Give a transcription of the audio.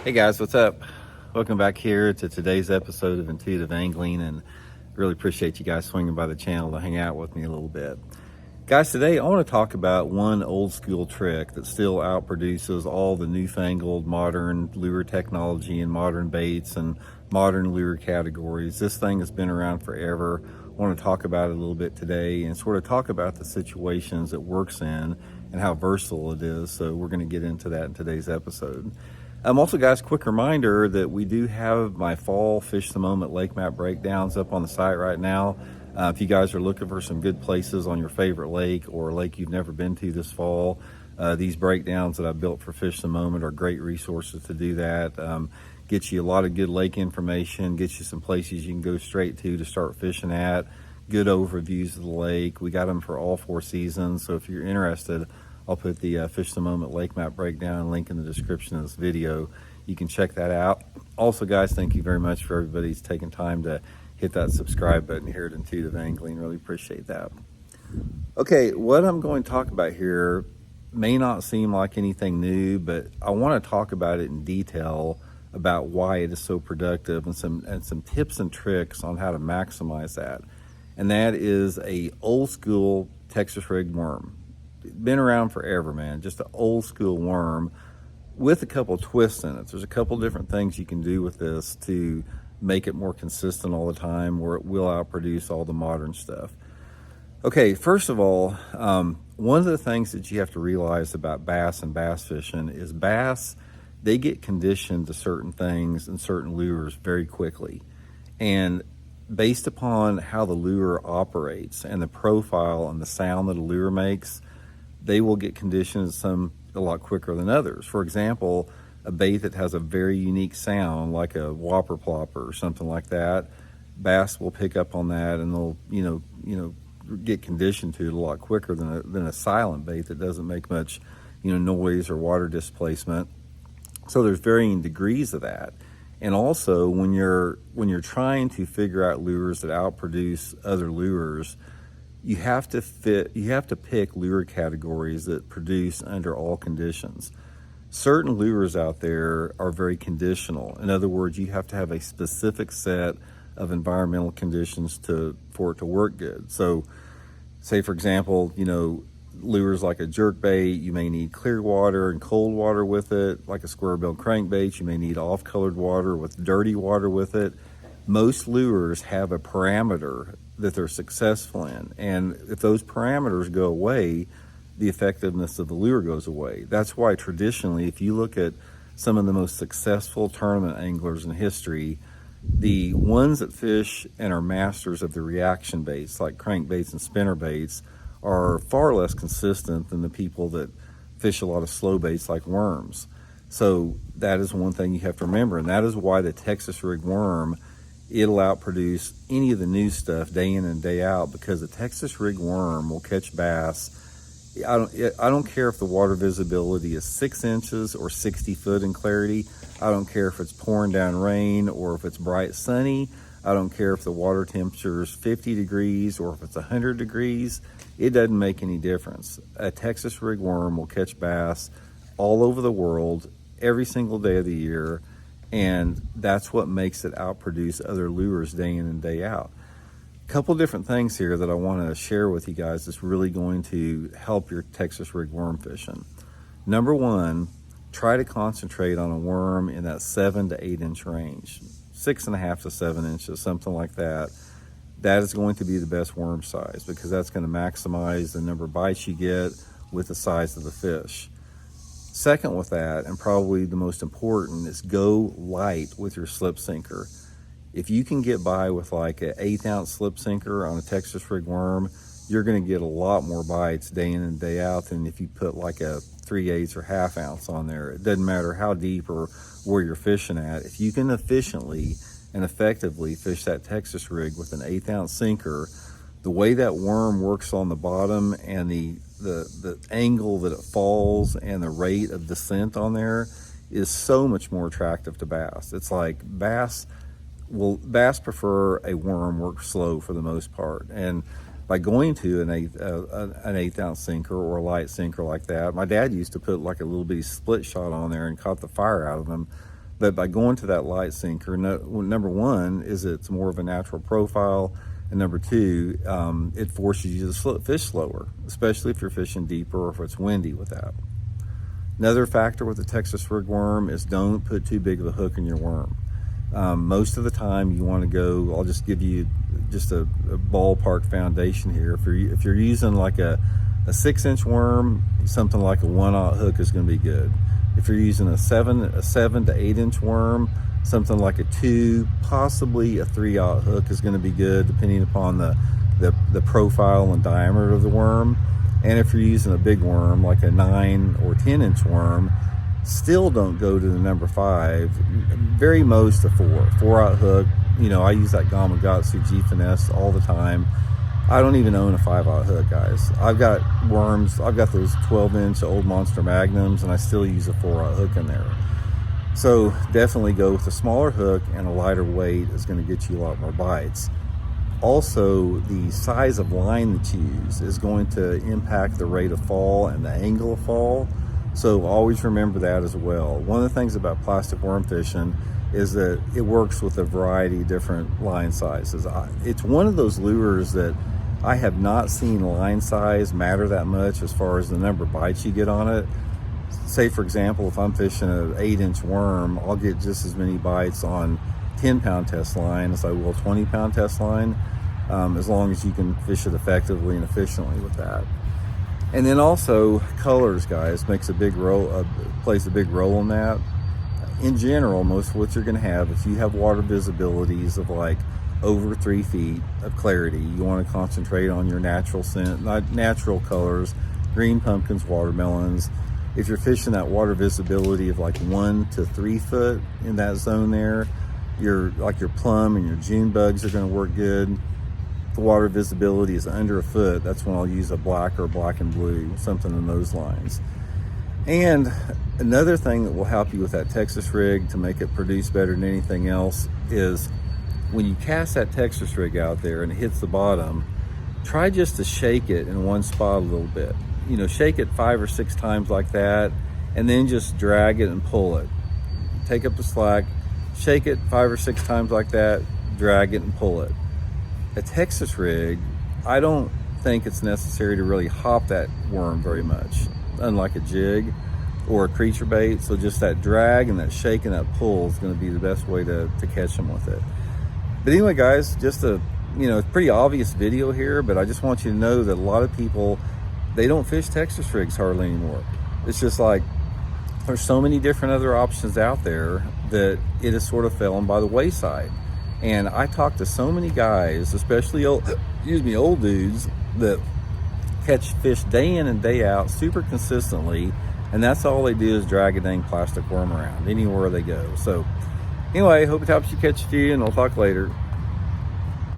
Hey guys, what's up? Welcome back here to today's episode of Intuitive Angling, and really appreciate you guys swinging by the channel to hang out with me a little bit. Guys, today I want to talk about one old school trick that still outproduces all the newfangled modern lure technology and modern baits and modern lure categories. This thing has been around forever. I want to talk about it a little bit today and sort of talk about the situations it works in and how versatile it is. So we're going to get into that in today's episode. Also, guys, quick reminder that we do have my fall Fish the Moment lake map breakdowns up on the site right now. If you guys are looking for some good places on your favorite lake or a lake you've never been to this fall, these breakdowns that I built for Fish the Moment are great resources to do that. Get you a lot of good lake information, get you some places you can go straight to start fishing at, good overviews of the lake. We got them for all 4 seasons, so if you're interested, I'll put the Fish the Moment lake map breakdown link in the description of this video. You can check that out. Also, guys, thank you very much for everybody who's taking time to hit that subscribe button here at Intuitive Angling. Really appreciate that. Okay, what I'm going to talk about here may not seem like anything new, but I want to talk about it in detail about why it is so productive and some tips and tricks on how to maximize that. And that is a old school Texas rig worm. Been around forever, man. Just an old school worm with a couple twists in it. There's a couple different things you can do with this to make it more consistent all the time, where it will outproduce all the modern stuff. Okay, first of all, one of the things that you have to realize about bass and bass fishing is bass, they get conditioned to certain things and certain lures very quickly. And based upon how the lure operates and the profile and the sound that a lure makes, they will get conditioned some a lot quicker than others. For example, a bait that has a very unique sound, like a whopper plopper or something like that, bass will pick up on that and they'll get conditioned to it a lot quicker than a silent bait that doesn't make much noise or water displacement. So there's varying degrees of that. And also when you're trying to figure out lures that outproduce other lures, you have to pick lure categories that produce under all conditions. Certain lures out there are very conditional. In other words, you have to have a specific set of environmental conditions for it to work good. So say, for example, lures like a jerkbait, you may need clear water and cold water with it. Like a square-billed crankbait, you may need off-colored water with dirty water with it. Most lures have a parameter that they're successful in, and if those parameters go away, the effectiveness of the lure goes away. That's why traditionally, if you look at some of the most successful tournament anglers in history, the ones that fish and are masters of the reaction baits, like crankbaits and spinner baits, are far less consistent than the people that fish a lot of slow baits like worms. So that is one thing you have to remember, and that is why the Texas rig worm, it'll outproduce any of the new stuff day in and day out, because the Texas rig worm will catch bass. I don't care if the water visibility is 6 inches or 60 foot in clarity. I don't care if it's pouring down rain or if it's bright sunny. I don't care if the water temperature is 50 degrees or if it's 100 degrees. It doesn't make any difference. A Texas rig worm will catch bass all over the world every single day of the year, and that's what makes it outproduce other lures day in and day out. A couple different things here that I want to share with you guys that's really going to help your Texas rig worm fishing. Number one, try to concentrate on a worm in that 7 to 8 inch range, 6.5 to 7 inches, something like that. That is going to be the best worm size, because that's going to maximize the number of bites you get with the size of the fish. Second with that, and probably the most important, is go light with your slip sinker. If you can get by with like an 1/8 ounce slip sinker on a Texas rig worm, you're going to get a lot more bites day in and day out than if you put like a 3/8 or 1/2 ounce on there. It doesn't matter how deep or where you're fishing at. If you can efficiently and effectively fish that Texas rig with an 1/8 ounce sinker, the way that worm works on the bottom and the angle that it falls and the rate of descent on there is so much more attractive to bass. It's like bass prefer a worm work slow for the most part, and by going to an 1/8 ounce sinker or a light sinker like that, my dad used to put like a little bitty split shot on there and caught the fire out of them. But by going to that light sinker, number one is it's more of a natural profile, and number two, it forces you to fish slower, especially if you're fishing deeper or if it's windy with that. Another factor with the Texas rig worm is don't put too big of a hook in your worm. Most of the time you want to go, I'll just give you just a ballpark foundation here. If you're using like a 6-inch worm, something like a 1/0 hook is going to be good. If you're using a 7 to 8-inch worm, something like a 2, possibly a 3/0 hook is going to be good, depending upon the profile and diameter of the worm. And if you're using a big worm, like a 9 or 10-inch worm, still don't go to the number 5. Very most a 4/0 hook. You know, I use that Gamakatsu G Finesse all the time. I don't even own a 5/0 hook, guys. I've got worms, I've got those 12-inch old Monster Magnums, and I still use a 4/0 hook in there. So definitely go with a smaller hook, and a lighter weight is going to get you a lot more bites. Also, the size of line that you use is going to impact the rate of fall and the angle of fall. So always remember that as well. One of the things about plastic worm fishing is that it works with a variety of different line sizes. It's one of those lures that I have not seen line size matter that much as far as the number of bites you get on it. Say, for example, if I'm fishing an 8-inch worm, I'll get just as many bites on 10-pound test line as I will 20-pound test line, as long as you can fish it effectively and efficiently with that. And then also colors, guys, plays a big role in that. In general, most of what you're going to have, if you have water visibilities of like over 3 feet of clarity, you want to concentrate on your natural scent, not natural colors, green pumpkins, watermelons. If you're fishing that water visibility of like 1 to 3 foot in that zone there, your plum and your June bugs are going to work good. The water visibility is under 1 foot. That's when I'll use a black or black and blue, something in those lines. And another thing that will help you with that Texas rig to make it produce better than anything else is when you cast that Texas rig out there and it hits the bottom, try just to shake it in one spot a little bit. You know, shake it 5 or 6 times like that, and then just drag it and pull it. Take up the slack, shake it 5 or 6 times like that, drag it and pull it. A Texas rig, I don't think it's necessary to really hop that worm very much, unlike a jig or a creature bait. So just that drag and that shake and that pull is going to be the best way to catch them with it. But anyway, guys, just a pretty obvious video here, but I just want you to know that a lot of people, they don't fish Texas rigs hardly anymore. It's just like there's so many different other options out there that it has sort of fallen by the wayside. And I talk to so many guys, especially old dudes, that catch fish day in and day out super consistently, and that's all they do is drag a dang plastic worm around anywhere they go. So anyway, hope it helps you catch a few, and I'll talk later.